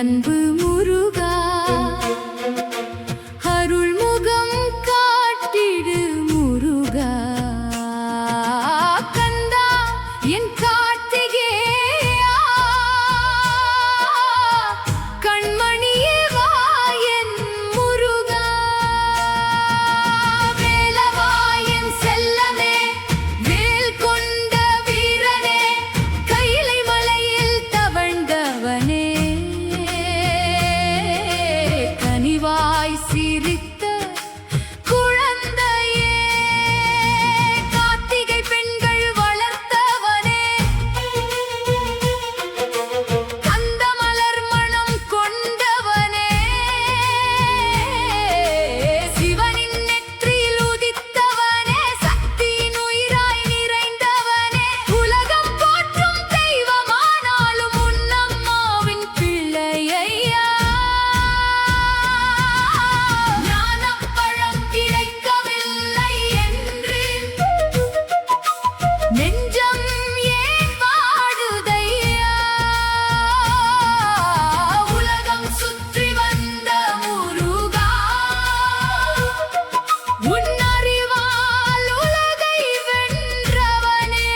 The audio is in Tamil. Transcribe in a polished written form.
அன்பு முருகா அருள்முகம் காட்டிடு முருகா கந்தா என் கார்த்திகேயா கண்மணியே வா என் முருகா வேலவா என் செல்லமே வேல் கொண்ட வீரனே கைலை மலையில் தவழ்ந்தவனே கனிவாய் சிரித்த குழந்தையே கார்த்திகை பெண்கள் வளர்த்தவனே கந்த மலர் மணம் கொண்டவனே சிவனின் நெற்றியில் உதித்தவனே சக்தியின் உயிராய் நிறைந்தவனே உலகம் போற்றும் தெய்வமானாலும் உன்னம்மாவின் பிள்ளையா ஞானப்பழம் கிடைக்கவில்லை என்று நெஞ்சம் ஏன் வாடுதையா உலகம் சுற்றி வந்த முருகா உன் அறிவால் உலகை வென்றவனே